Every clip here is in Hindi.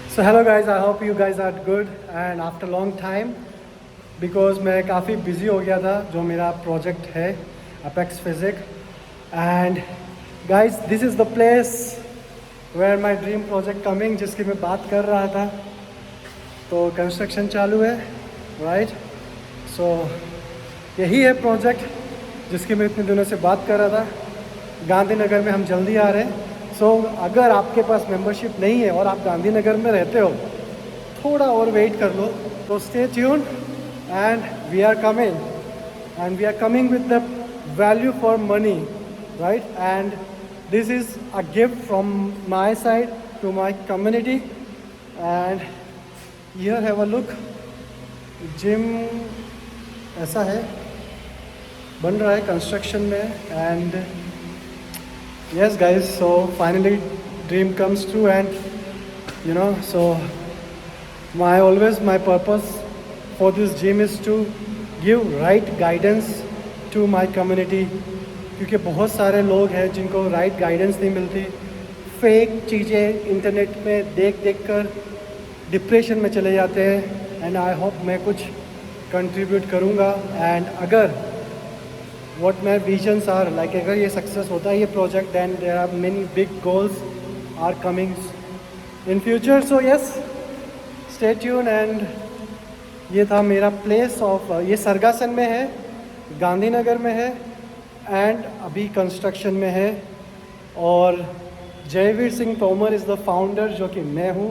So hello guys, I hope you guys are good and after long time because मैं काफ़ी busy हो गया था जो मेरा project है Apex Physics and guys this is the place where my dream project coming जिसकी मैं बात कर रहा था तो construction चालू है right so यही है project जिसकी मैं इतने दिनों से बात कर रहा था गांधीनगर में हम जल्दी आ रहे हैं सो अगर आपके पास मेंबरशिप नहीं है और आप गांधीनगर में रहते हो थोड़ा और वेट कर लो तो stay tune and we are coming with the value for money right and this is a gift from my side to my community and here have a look gym ऐसा है बन रहा है कंस्ट्रक्शन में and yes guys, so finally dream comes true and so my purpose for this gym is to give right guidance to my community क्योंकि बहुत सारे लोग हैं जिनको राइट गाइडेंस नहीं मिलती फेक चीज़ें इंटरनेट में देख देख कर डिप्रेशन में चले जाते हैं एंड आई होप मैं कुछ कंट्रीब्यूट करूँगा एंड अगर what my visions are like अगर ये सक्सेस होता है ये project then there are many big goals are coming in future so yes stay tuned and ये था मेरा प्लेस ऑफ ये सरगासन में है गांधीनगर में है एंड अभी कंस्ट्रक्शन में है और Jaivir Singh Tomar is the founder जो कि मैं हूँ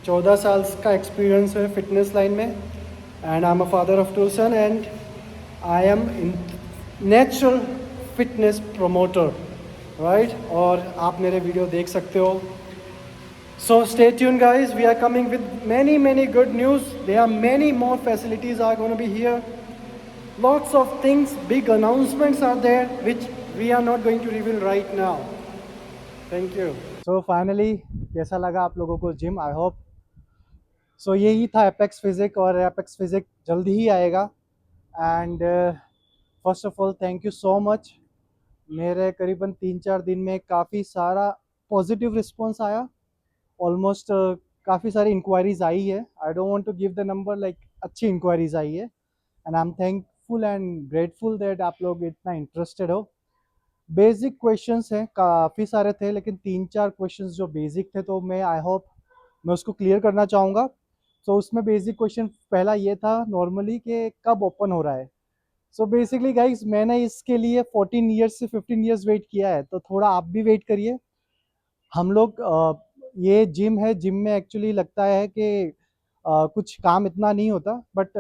14 साल का एक्सपीरियंस है फिटनेस लाइन में and I am a father of two son and I am in natural fitness promoter right और आप मेरे वीडियो देख सकते हो so stay tune guys we are coming with many good news there are many more facilities are going to be here lots of things big announcements are there which we are not going to reveal right now thank you so finally कैसा लगा आप लोगों को जिम आई होप सो यही था एपेक्स फिजिक और एपेक्स फिजिक जल्दी ही आएगा and first of all thank you so much मेरे करीबन 3-4 दिन में काफ़ी सारा पॉजिटिव रिस्पॉन्स आया ऑलमोस्ट काफ़ी सारी इंक्वायरीज आई है I don't want to give the number like अच्छी इंक्वायरीज आई है and I am thankful and grateful that आप लोग इतना इंटरेस्टेड हो बेसिक क्वेश्चंस हैं काफ़ी सारे थे लेकिन 3-4 क्वेश्चंस जो बेसिक थे तो मैं आई होप मैं उसको क्लियर करना चाहूँगा तो उसमें बेसिक क्वेश्चन पहला ये था नॉर्मली कि कब ओपन हो रहा है सो बेसिकली गाइस मैंने इसके लिए 14 ईयर्स से 15 ईयर्स वेट किया है तो थोड़ा आप भी वेट करिए हम लोग ये जिम है जिम में एक्चुअली लगता है कि कुछ काम इतना नहीं होता बट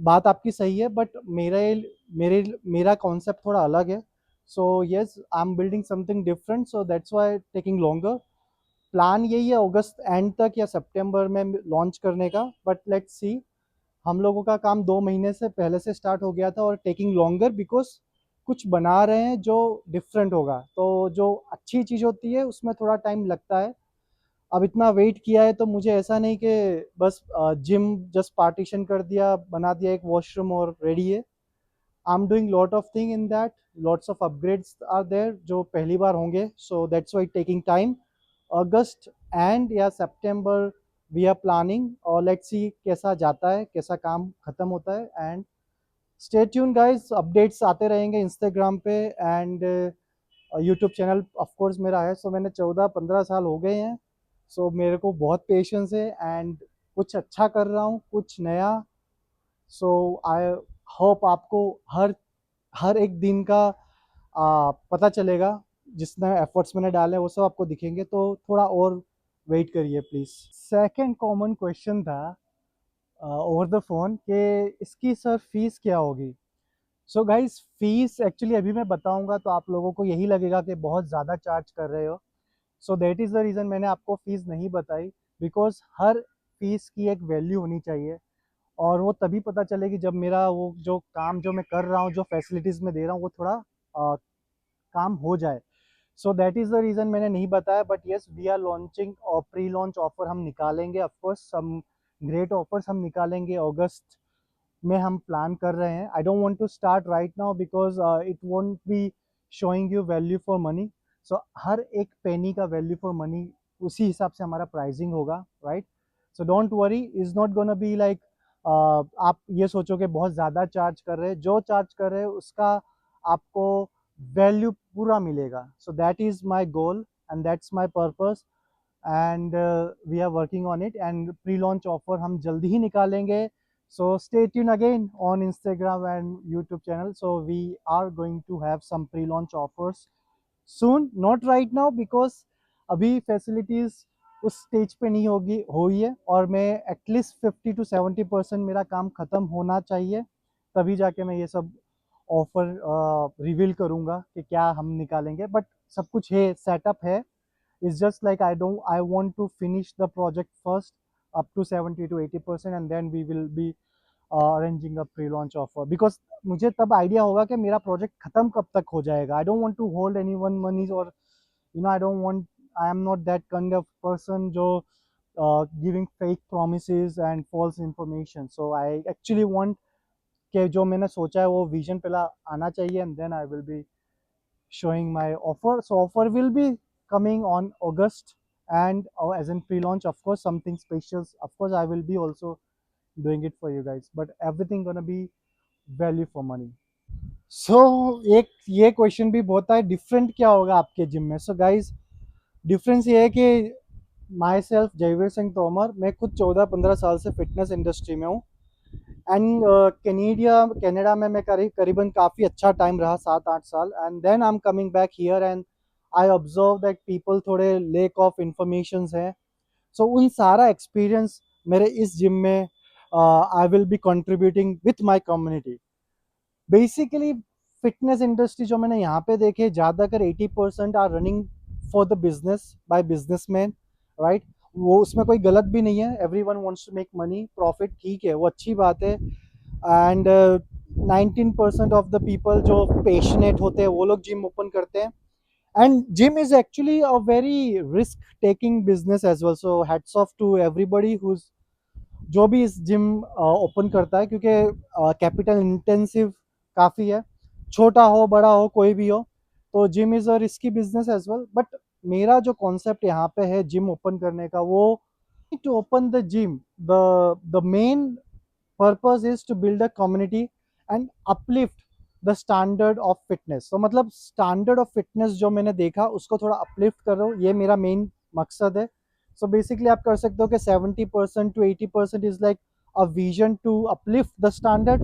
बात आपकी सही है बट मेरे मेरा कॉन्सेप्ट थोड़ा अलग है so yes I am building something different so that's why taking longer plan यही है अगस्त एंड तक या सितंबर में लॉन्च करने का बट लेट्स सी हम लोगों का काम 2 महीने से पहले से स्टार्ट हो गया था और टेकिंग लॉन्गर बिकॉज कुछ बना रहे हैं जो डिफरेंट होगा तो जो अच्छी चीज़ होती है उसमें थोड़ा टाइम लगता है अब इतना वेट किया है तो मुझे ऐसा नहीं कि बस जिम जस्ट पार्टीशन कर दिया बना दिया एक वॉशरूम और रेडी है I am doing lot of thing in that lots of upgrades are there जो पहली बार होंगे so that's why taking time August and या सितंबर वी आर प्लानिंग और लेट्स सी कैसा जाता है कैसा काम खत्म होता है and stay tune guys updates आते रहेंगे इंस्टाग्राम पे and YouTube channel of course मेरा है सो मैंने 14-15 साल हो गए हैं सो मेरे को बहुत पेशेंस है एंड कुछ अच्छा कर रहा हूँ कुछ नया सो आई होप आपको हर हर एक दिन का पता चलेगा जितना एफर्ट्स मैंने डाले वो सब आपको दिखेंगे तो थोड़ा और वेट करिए प्लीज़ सेकंड कॉमन क्वेश्चन था ओवर द फ़ोन कि इसकी सर फीस क्या होगी सो गाइस फीस एक्चुअली अभी मैं बताऊंगा तो आप लोगों को यही लगेगा कि बहुत ज़्यादा चार्ज कर रहे हो सो दैट इज़ द रीज़न मैंने आपको फ़ीस नहीं बताई बिकॉज हर फीस की एक वैल्यू होनी चाहिए और वो तभी पता चलेगी जब मेरा वो जो काम जो मैं कर रहा हूँ जो फैसिलिटीज़ मैं दे रहा हूँ वो थोड़ा काम हो जाए so that is the reason मैंने नहीं बताया but yes we are launching और प्री लॉन्च ऑफर हम निकालेंगे ऑफकोर्स हम ग्रेट ऑफर्स हम निकालेंगे अगस्त में हम प्लान कर रहे हैं I don't want to start right now because it won't be showing you value for money so हर एक पेनी का वैल्यू फॉर मनी उसी हिसाब से हमारा प्राइसिंग होगा, right? So don't worry, is not gonna be like आप ये सोचो कि बहुत ज़्यादा चार्ज कर रहे हैं, जो चार्ज कर रहे हैं उसका आपको वैल्यू पूरा मिलेगा। So that is my goal and that's my purpose, and we are working on it, and pre launch offer हम जल्दी ही निकालेंगे। So stay tuned again on Instagram and YouTube channel. So we are going to have some pre-launch offers soon, not right now because अभी facilities उस स्टेज पे नहीं होगी हुई है, और मैं एटलीस्ट 50 to 70% मेरा काम ख़त्म होना चाहिए, तभी जाके मैं ये सब ऑफर रिवील करूँगा कि क्या हम निकालेंगे। बट सब कुछ है, सेटअप है। It's just like I want to finish the project first up to 70 to 80%, and then we will be arranging a pre-launch offer because मुझे तब आइडिया होगा कि मेरा प्रोजेक्ट खत्म कब तक हो जाएगा। I don't want to hold anyone moneys, और I don't want, I am not that kind of person जो giving fake promises and false information. So I actually want कि जो मैंने सोचा है वो विजन पहला आना चाहिए, and then I will be showing my offer. So offer will be coming on August, and as in pre-launch, of course, something special. Of course, I will be also doing it for you guys. But everything gonna be value for money. So एक ये क्वेश्चन भी बहुत है, डिफरेंट क्या होगा आपके जिम में? सो गाइज, डिफरेंस ये है कि माई सेल्फ जयवीर सिंह तोमर, मैं खुद 14-15 साल से फिटनेस इंडस्ट्री में हूँ, एंड कनाडा में मैं करीबन काफ़ी अच्छा टाइम रहा, 7-8 साल, and then I am coming back here, and I observe that people थोड़े लेक ऑफ इंफॉर्मेशन है। सो उन सारा एक्सपीरियंस मेरे इस जिम में I will be contributing with my community. Basically fitness industry जो मैंने यहाँ पे देखे, ज़्यादातर 80% are running for the business by businessman, right? वो उसमें कोई गलत भी नहीं है, every one wants to make money profit, ठीक है, वो अच्छी बात है। एंड 19% ऑफ द पीपल जो पेशनेट होते हैं वो लोग जिम ओपन करते हैं, and gym is actually a very risk taking business as well. So hats off to everybody who जो भी इस जिम ओपन करता है, क्योंकि कैपिटल इंटेंसिव काफ़ी है, छोटा हो बड़ा हो कोई भी हो, तो gym is a risky business as well. But मेरा जो कॉन्सेप्ट यहाँ पे है जिम ओपन करने का, वो to open the gym, the main purpose is to build a community and uplift the standard of fitness. तो मतलब स्टैंडर्ड ऑफ फिटनेस जो मैंने देखा उसको थोड़ा अपलिफ्ट कर रहा हूँ, ये मेरा मेन मकसद है। सो बेसिकली आप कर सकते हो कि 70% to 80% is like a vision to uplift the standard,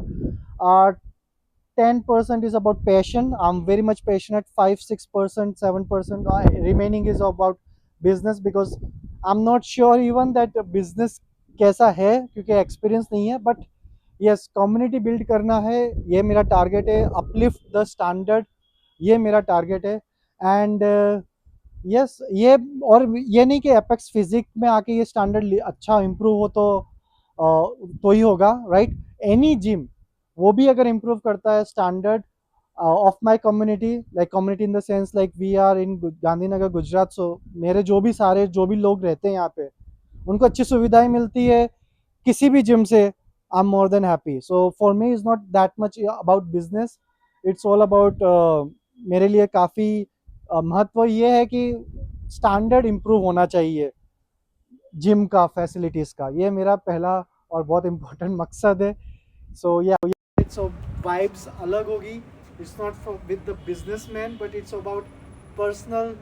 10% is about passion. I'm very much passionate. 5-6%, 7% remaining is about business because I'm not sure even that business कैसा है, क्योंकि एक्सपीरियंस नहीं है। बट यस, कम्युनिटी बिल्ड करना है, ये मेरा टारगेट है। अपलिफ्ट द स्टैंडर्ड, ये मेरा टारगेट है। एंड यस, ये, और ये नहीं कि एपेक्स फिजिक में आके ये स्टैंडर्ड अच्छा इम्प्रूव हो तो ही होगा, राइट? एनी जिम वो भी अगर इम्प्रूव करता है standard of my community, like community in the sense like we are in Gandhinagar Gujarat, so मेरे जो भी लोग रहते हैं यहाँ पे, उनको अच्छी सुविधाएं मिलती है किसी भी जिम से, I am more than happy. So for me is not that much about business, it's all about, मेरे लिए काफ़ी महत्व ये है कि स्टैंडर्ड इम्प्रूव होना चाहिए जिम का, फैसिलिटीज़ का, ये मेरा पहला और बहुत इम्पोर्टेंट मकसद है। सो या सो वाइब्स अलग होगी, it's not for with the businessman, but it's about personal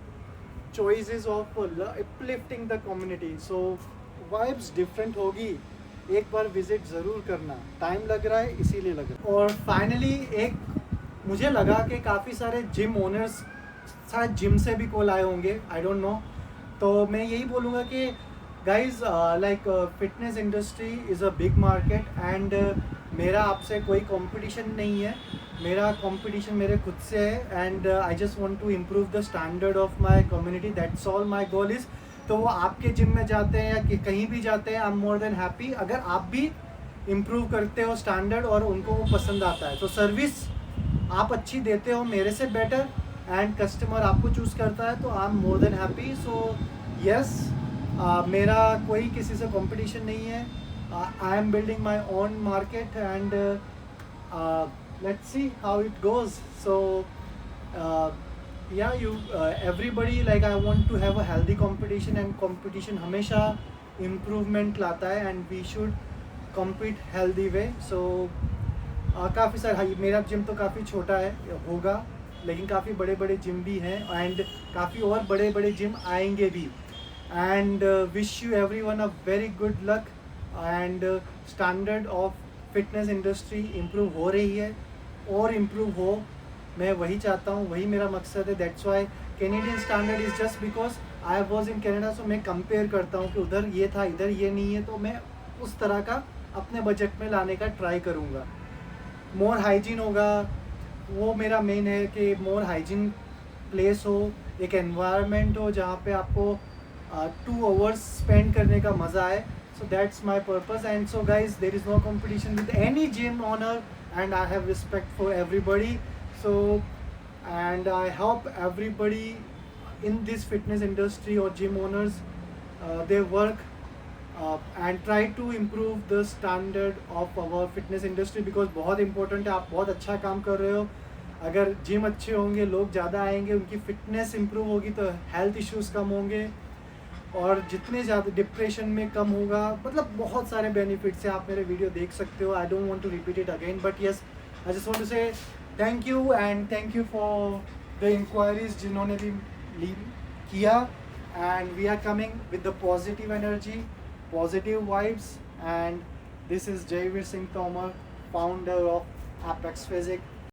choices of uplifting the community. So vibes different होगी, एक बार विजिट ज़रूर करना, टाइम लग रहा है इसीलिए लग रहा है। और फाइनली एक मुझे लगा कि काफ़ी सारे जिम ओनर्स शायद जिम से भी कॉल आए होंगे, आई डोंट नो, तो मैं यही बोलूँगा कि guys like fitness industry is a big market, and मेरा आपसे कोई कंपटीशन नहीं है, मेरा कंपटीशन मेरे खुद से है, and I just want to improve the standard of my community, that's all my goal is. तो वो आपके जिम में जाते हैं या कहीं भी जाते हैं, I am more than happy अगर आप भी इम्प्रूव करते हो स्टैंडर्ड और उनको वो पसंद आता है। तो सर्विस आप अच्छी देते हो मेरे से बेटर, एंड कस्टमर आपको चूज़ करता है, तो I am more than happy. So yes, मेरा कोई किसी से कंपटीशन नहीं है, I am building my own market, and let's see how it goes. So yeah, you everybody, like I want to have a healthy competition, and competition हमेशा improvement लाता है, and we should compete healthy way. So काफ़ी सारे, हाँ, मेरा जिम तो काफ़ी छोटा है होगा, लेकिन काफ़ी बड़े बड़े जिम भी हैं, एंड काफ़ी और बड़े बड़े जिम आएंगे भी. And wish you every one a very good luck. And standard of fitness industry improve हो रही है और इम्प्रूव हो, मैं वही चाहता हूँ, वही मेरा मकसद है. That's why Canadian standard is just because I was in Canada. So मैं कंपेयर करता हूँ कि उधर ये था, इधर ये नहीं है, तो मैं उस तरह का अपने बजट में लाने का ट्राई करूँगा. मोर हाइजीन होगा, वो मेरा मेन है कि मोर हाइजीन प्लेस हो, एक एनवायरनमेंट हो जहाँ पे आपको 2 आवर्स स्पेंड करने का मज़ा आए. So that's my purpose. And so guys, there is no competition with any gym owner, and I have respect for everybody. So and I hope everybody in this fitness industry or gym owners, they work and try to improve the standard of our fitness industry, because बहुत important है. आप बहुत अच्छा काम कर रहे हो. अगर जिम अच्छे होंगे, लोग ज़्यादा आएंगे, उनकी फिटनेस इंप्रूव होगी, तो हेल्थ इश्यूज़ कम होंगे, और जितने ज़्यादा डिप्रेशन में कम होगा. मतलब बहुत सारे बेनिफिट्स हैं, आप मेरे वीडियो देख सकते हो. I don't want to repeat it again, but yes, I just want to say thank you, and thank you for the inquiries जिन्होंने भी किया. And we are coming with the positive energy, positive vibes. And this is Jayveer Singh Tomar, founder of Apex Physics.